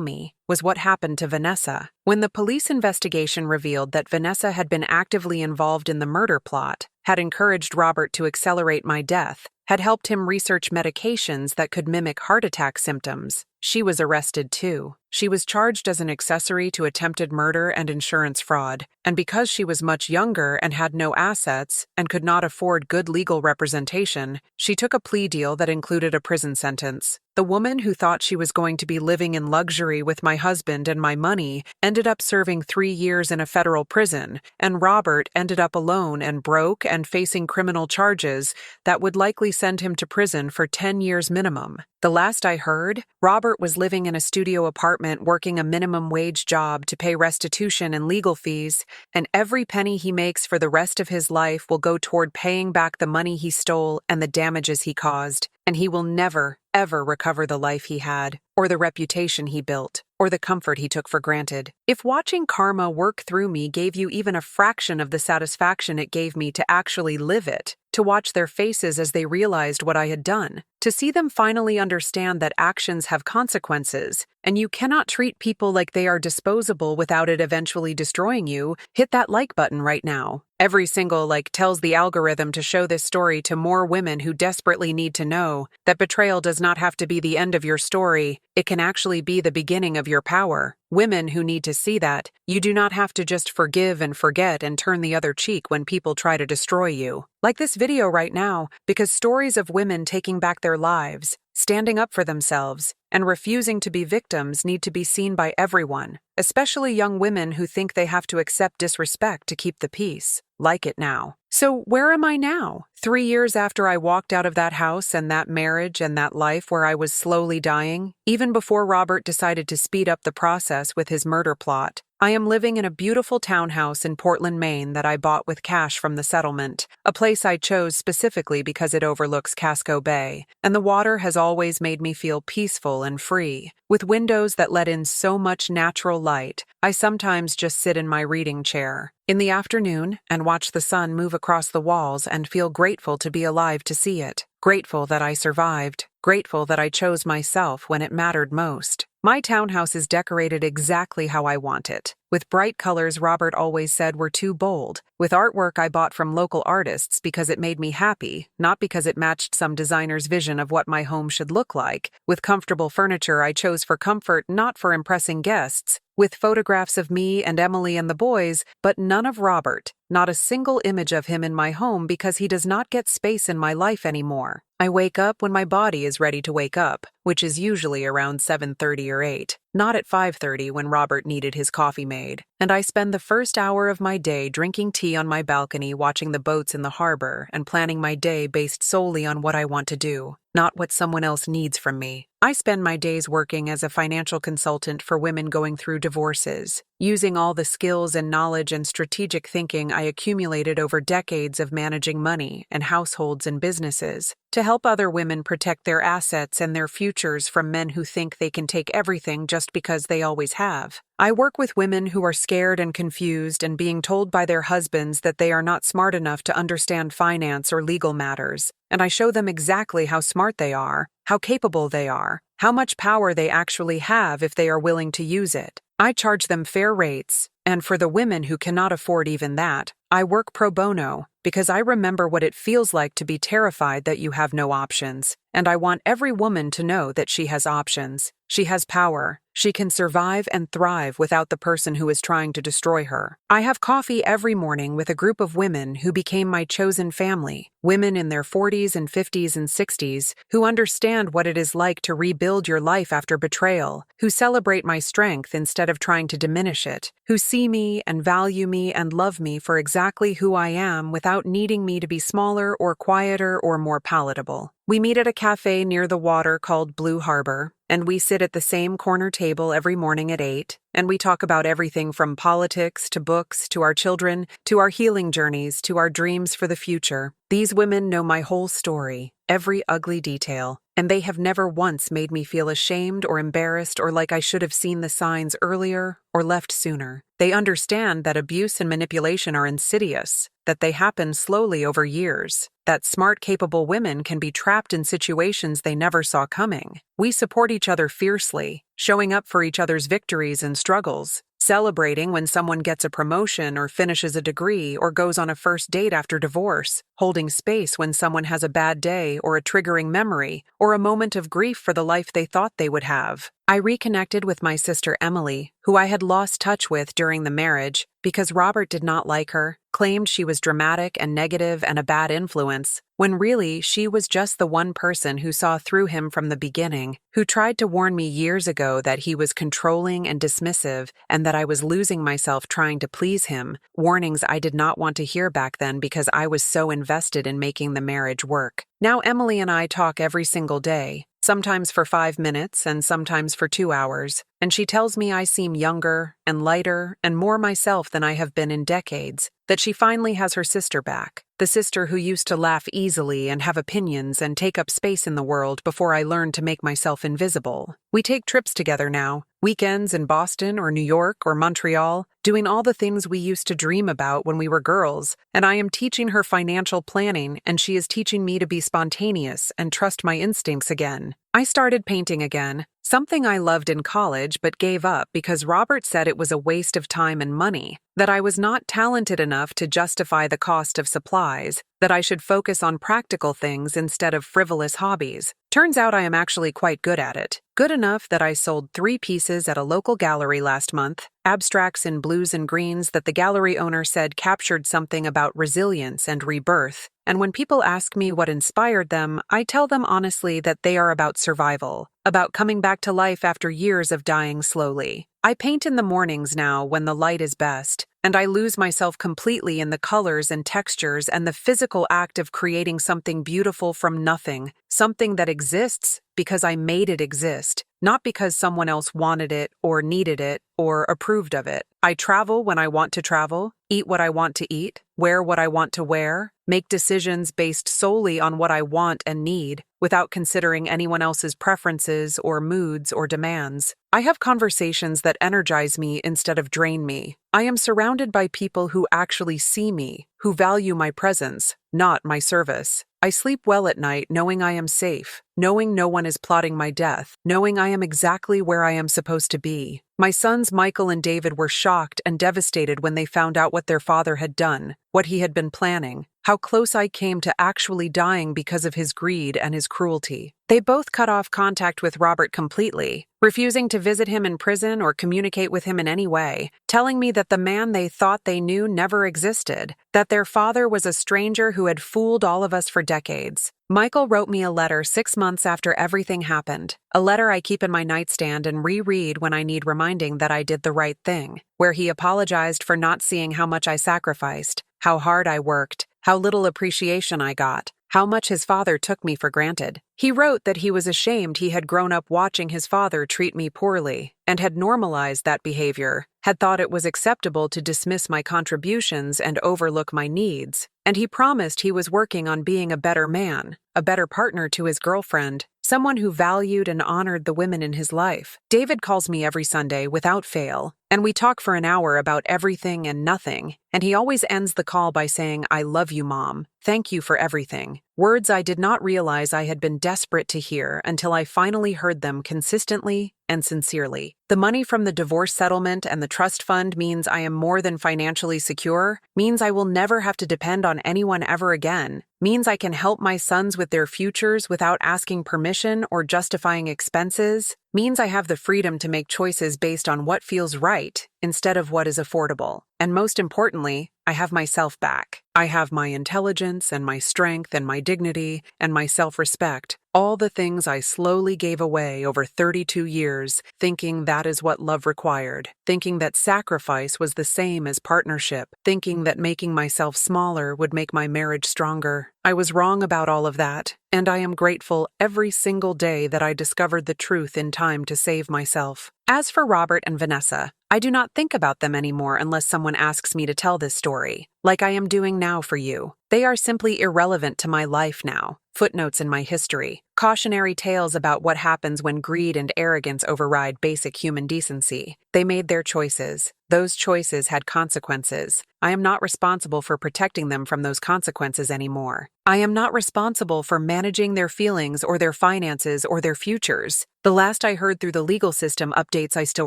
me, was what happened to Vanessa. When the police investigation revealed that Vanessa had been actively involved in the murder plot, had encouraged Robert to accelerate my death, had helped him research medications that could mimic heart attack symptoms, she was arrested too. She was charged as an accessory to attempted murder and insurance fraud, and because she was much younger and had no assets and could not afford good legal representation, she took a plea deal that included a prison sentence. The woman who thought she was going to be living in luxury with my husband and my money ended up serving 3 years in a federal prison, and Robert ended up alone and broke and facing criminal charges that would likely send him to prison for 10 years minimum. The last I heard, Robert was living in a studio apartment working a minimum wage job to pay restitution and legal fees, and every penny he makes for the rest of his life will go toward paying back the money he stole and the damages he caused, and he will never, ever recover the life he had, or the reputation he built, or the comfort he took for granted. If watching karma work through me gave you even a fraction of the satisfaction it gave me to actually live it, to watch their faces as they realized what I had done, to see them finally understand that actions have consequences, and you cannot treat people like they are disposable without it eventually destroying you, hit that like button right now. Every single like tells the algorithm to show this story to more women who desperately need to know that betrayal does not have to be the end of your story, it can actually be the beginning of your power. Women who need to see that you do not have to just forgive and forget and turn the other cheek when people try to destroy you. Like this video right now, because stories of women taking back their lives, standing up for themselves, and refusing to be victims need to be seen by everyone, especially young women who think they have to accept disrespect to keep the peace. Like it now. So where am I now? 3 years after I walked out of that house and that marriage and that life where I was slowly dying, even before Robert decided to speed up the process with his murder plot, I am living in a beautiful townhouse in Portland, Maine that I bought with cash from the settlement, a place I chose specifically because it overlooks Casco Bay, and the water has always made me feel peaceful and free. With windows that let in so much natural light, I sometimes just sit in my reading chair in the afternoon and watch the sun move across the walls and feel grateful to be alive to see it, grateful that I survived, grateful that I chose myself when it mattered most. My townhouse is decorated exactly how I want it, with bright colors Robert always said were too bold, with artwork I bought from local artists because it made me happy, not because it matched some designer's vision of what my home should look like, with comfortable furniture I chose for comfort, not for impressing guests, with photographs of me and Emily and the boys, but none of Robert, not a single image of him in my home because he does not get space in my life anymore. I wake up when my body is ready to wake up, which is usually around 7:30 or 8, not at 5:30 when Robert needed his coffee made, and I spend the first hour of my day drinking tea on my balcony watching the boats in the harbor and planning my day based solely on what I want to do, not what someone else needs from me. I spend my days working as a financial consultant for women going through divorces, using all the skills and knowledge and strategic thinking I accumulated over decades of managing money and households and businesses to help other women protect their assets and their futures from men who think they can take everything just because they always have. I work with women who are scared and confused and being told by their husbands that they are not smart enough to understand finance or legal matters, and I show them exactly how smart they are, how capable they are, how much power they actually have if they are willing to use it. I charge them fair rates, and for the women who cannot afford even that, I work pro bono because I remember what it feels like to be terrified that you have no options, and I want every woman to know that she has options. She has power. She can survive and thrive without the person who is trying to destroy her. I have coffee every morning with a group of women who became my chosen family, women in their 40s and 50s and 60s who understand what it is like to rebuild your life after betrayal, who celebrate my strength instead of trying to diminish it, who see me and value me and love me for exactly who I am without needing me to be smaller or quieter or more palatable. We meet at a cafe near the water called Blue Harbor, and we sit at the same corner table every morning at 8, and we talk about everything from politics to books to our children to our healing journeys to our dreams for the future. These women know my whole story, every ugly detail, and they have never once made me feel ashamed or embarrassed or like I should have seen the signs earlier or left sooner. They understand that abuse and manipulation are insidious, that they happen slowly over years, that smart, capable women can be trapped in situations they never saw coming. We support each other fiercely, showing up for each other's victories and struggles, celebrating when someone gets a promotion or finishes a degree or goes on a first date after divorce, holding space when someone has a bad day or a triggering memory or a moment of grief for the life they thought they would have. I reconnected with my sister Emily, who I had lost touch with during the marriage because Robert did not like her, claimed she was dramatic and negative and a bad influence, when really she was just the one person who saw through him from the beginning, who tried to warn me years ago that he was controlling and dismissive and that I was losing myself trying to please him, warnings I did not want to hear back then because I was so invested in making the marriage work. Now Emily and I talk every single day, sometimes for 5 minutes and sometimes for 2 hours, and she tells me I seem younger and lighter and more myself than I have been in decades, that she finally has her sister back, the sister who used to laugh easily and have opinions and take up space in the world before I learned to make myself invisible. We take trips together now, weekends in Boston or New York or Montreal, doing all the things we used to dream about when we were girls, and I am teaching her financial planning and she is teaching me to be spontaneous and trust my instincts again. I started painting again, something I loved in college but gave up because Robert said it was a waste of time and money, that I was not talented enough to justify the cost of supplies, that I should focus on practical things instead of frivolous hobbies. Turns out I am actually quite good at it. Good enough that I sold 3 pieces at a local gallery last month, abstracts in blues and greens that the gallery owner said captured something about resilience and rebirth. And when people ask me what inspired them, I tell them honestly that they are about survival, about coming back to life after years of dying slowly. I paint in the mornings now when the light is best, and I lose myself completely in the colors and textures and the physical act of creating something beautiful from nothing, something that exists because I made it exist, not because someone else wanted it or needed it or approved of it. I travel when I want to travel, eat what I want to eat, wear what I want to wear, make decisions based solely on what I want and need, without considering anyone else's preferences or moods or demands. I have conversations that energize me instead of drain me. I am surrounded by people who actually see me, who value my presence, not my service. I sleep well at night knowing I am safe, knowing no one is plotting my death, knowing I am exactly where I am supposed to be. My sons Michael and David were shocked and devastated when they found out what their father had done, what he had been planning, how close I came to actually dying because of his greed and his cruelty. They both cut off contact with Robert completely, refusing to visit him in prison or communicate with him in any way, telling me that the man they thought they knew never existed, that their father was a stranger who had fooled all of us for decades. Michael wrote me a letter 6 months after everything happened, a letter I keep in my nightstand and reread when I need reminding that I did the right thing, where he apologized for not seeing how much I sacrificed, how hard I worked, how little appreciation I got, how much his father took me for granted. He wrote that he was ashamed he had grown up watching his father treat me poorly, and had normalized that behavior, had thought it was acceptable to dismiss my contributions and overlook my needs, and he promised he was working on being a better man, a better partner to his girlfriend, someone who valued and honored the women in his life. David calls me every Sunday without fail, and we talk for an hour about everything and nothing, and he always ends the call by saying, "I love you, Mom. Thank you for everything." Words I did not realize I had been desperate to hear until I finally heard them consistently and sincerely. The money from the divorce settlement and the trust fund means I am more than financially secure, means I will never have to depend on anyone ever again, means I can help my sons with their futures without asking permission or justifying expenses, means I have the freedom to make choices based on what feels right instead of what is affordable. And most importantly, I have myself back. I have my intelligence and my strength and my dignity and my self-respect, all the things I slowly gave away over 32 years, thinking that is what love required, thinking that sacrifice was the same as partnership, thinking that making myself smaller would make my marriage stronger. I was wrong about all of that, and I am grateful every single day that I discovered the truth in time to save myself. As for Robert and Vanessa, I do not think about them anymore unless someone asks me to tell this story, like I am doing now for you. They are simply irrelevant to my life now, footnotes in my history, cautionary tales about what happens when greed and arrogance override basic human decency. They made their choices. Those choices had consequences. I am not responsible for protecting them from those consequences anymore. I am not responsible for managing their feelings or their finances or their futures. The last I heard through the legal system updates I still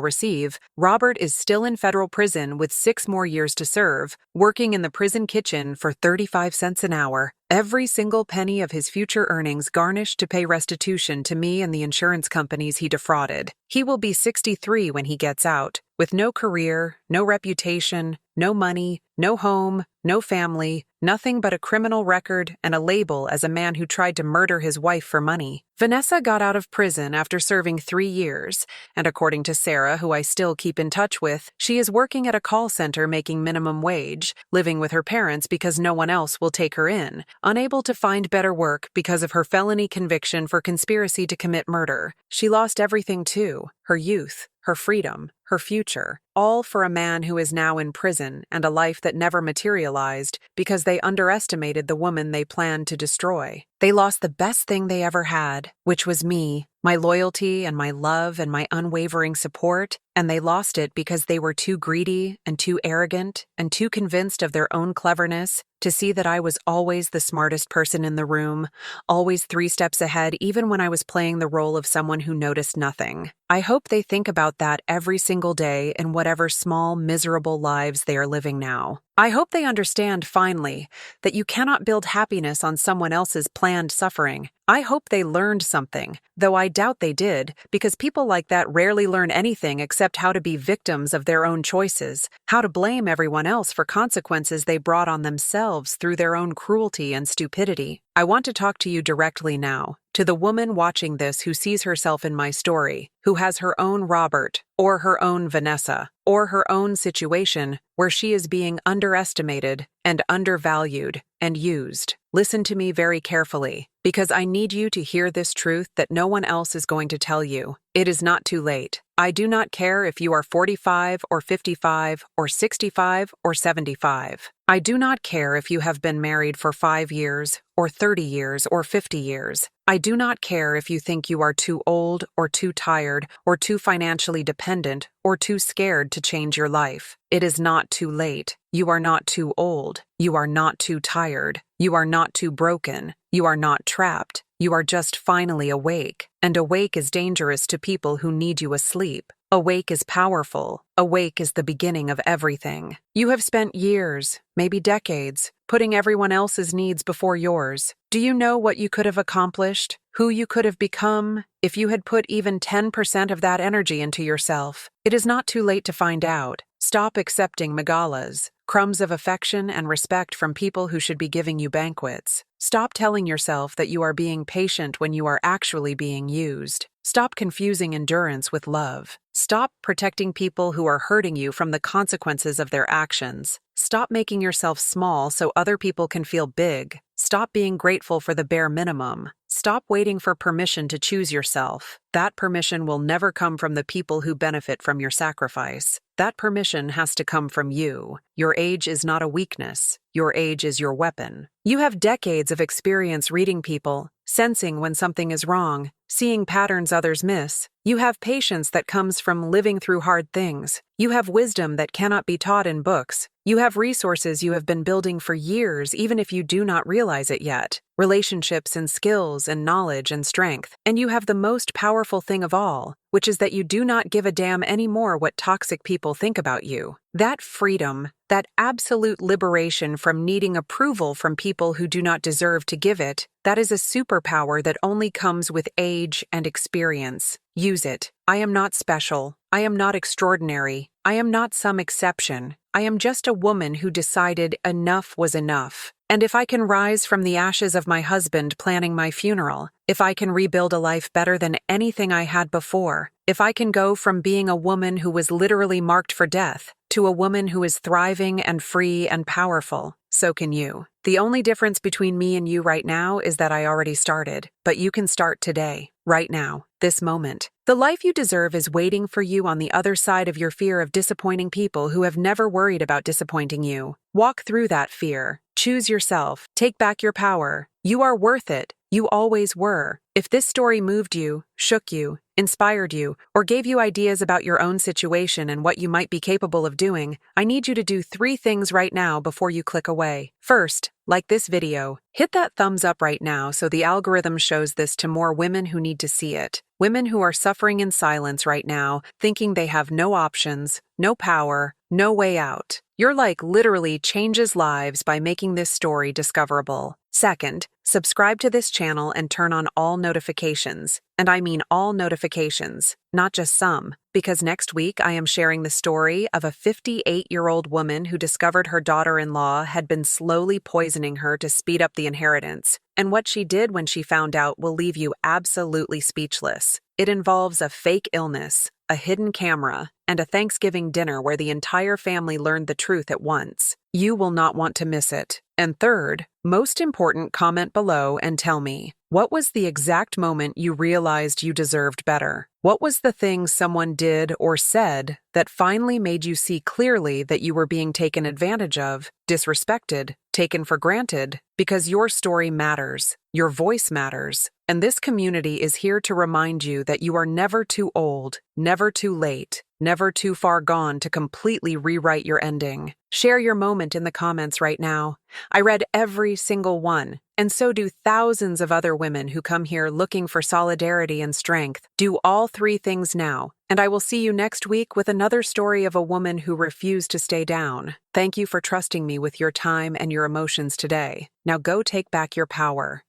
receive, Robert is still in federal prison with 6 more years to serve, working in the prison kitchen for 35 cents an hour. Every single penny of his future earnings garnished to pay restitution to me and the insurance companies he defrauded. He will be 63 when he gets out, with no career, no reputation, no money, no home, no family, nothing but a criminal record and a label as a man who tried to murder his wife for money. Vanessa got out of prison after serving 3 years, and according to Sarah, who I still keep in touch with, she is working at a call center making minimum wage, living with her parents because no one else will take her in, unable to find better work because of her felony conviction for conspiracy to commit murder. She lost everything too, her youth, her freedom, her future, all for a man who is now in prison and a life that never materialized because they underestimated the woman they planned to destroy. They lost the best thing they ever had, which was me, my loyalty and my love and my unwavering support, and they lost it because they were too greedy and too arrogant and too convinced of their own cleverness to see that I was always the smartest person in the room, always 3 steps ahead even when I was playing the role of someone who noticed nothing. I hope they think about that every single day in whatever small, miserable lives they are living now. I hope they understand, finally, that you cannot build happiness on someone else's planned suffering. I hope they learned something, though I doubt they did, because people like that rarely learn anything except how to be victims of their own choices, how to blame everyone else for consequences they brought on themselves through their own cruelty and stupidity. I want to talk to you directly now, to the woman watching this who sees herself in my story, who has her own Robert, or her own Vanessa, or her own situation where she is being underestimated and undervalued and used. Listen to me very carefully, because I need you to hear this truth that no one else is going to tell you. It is not too late. I do not care if you are 45 or 55 or 65 or 75. I do not care if you have been married for 5 years or 30 years or 50 years. I do not care if you think you are too old or too tired or too financially dependent or too scared to change your life. It is not too late. You are not too old. You are not too tired. You are not too broken. You are not trapped. You are just finally awake. And awake is dangerous to people who need you asleep. Awake is powerful. Awake is the beginning of everything. You have spent years, maybe decades, putting everyone else's needs before yours. Do you know what you could have accomplished? Who you could have become if you had put even 10% of that energy into yourself? It is not too late to find out. Stop accepting megalas, crumbs of affection and respect from people who should be giving you banquets. Stop telling yourself that you are being patient when you are actually being used. Stop confusing endurance with love. Stop protecting people who are hurting you from the consequences of their actions. Stop making yourself small so other people can feel big. Stop being grateful for the bare minimum. Stop waiting for permission to choose yourself. That permission will never come from the people who benefit from your sacrifice. That permission has to come from you. Your age is not a weakness. Your age is your weapon. You have decades of experience reading people, sensing when something is wrong, seeing patterns others miss. You have patience that comes from living through hard things. You have wisdom that cannot be taught in books. You have resources you have been building for years, even if you do not realize it yet. Relationships and skills and knowledge and strength. And you have the most powerful thing of all, which is that you do not give a damn anymore what toxic people think about you. That freedom, that absolute liberation from needing approval from people who do not deserve to give it, that is a superpower that only comes with age and experience. Use it. I am not special. I am not extraordinary. I am not some exception. I am just a woman who decided enough was enough. And if I can rise from the ashes of my husband planning my funeral, if I can rebuild a life better than anything I had before, if I can go from being a woman who was literally marked for death to a woman who is thriving and free and powerful, so can you. The only difference between me and you right now is that I already started, but you can start today, right now, this moment. The life you deserve is waiting for you on the other side of your fear of disappointing people who have never worried about disappointing you. Walk through that fear. Choose yourself. Take back your power. You are worth it. You always were. If this story moved you, shook you, inspired you, or gave you ideas about your own situation and what you might be capable of doing, I need you to do 3 things right now before you click away. First, like this video. Hit that thumbs up right now so the algorithm shows this to more women who need to see it. Women who are suffering in silence right now, thinking they have no options, no power, no way out. Your like literally changes lives by making this story discoverable. Second, subscribe to this channel and turn on all notifications. And I mean all notifications, not just some, because next week I am sharing the story of a 58-year-old woman who discovered her daughter-in-law had been slowly poisoning her to speed up the inheritance. And what she did when she found out will leave you absolutely speechless. It involves a fake illness, a hidden camera, and a Thanksgiving dinner where the entire family learned the truth at once. You will not want to miss it. And third, most important, comment below and tell me, what was the exact moment you realized you deserved better? What was the thing someone did or said that finally made you see clearly that you were being taken advantage of, disrespected, taken for granted? Because your story matters, your voice matters, and this community is here to remind you that you are never too old, never too late, never too far gone to completely rewrite your ending. Share your moment in the comments right now. I read every single one, and so do thousands of other women who come here looking for solidarity and strength. Do all 3 things now, and I will see you next week with another story of a woman who refused to stay down. Thank you for trusting me with your time and your emotions today. Now go take back your power.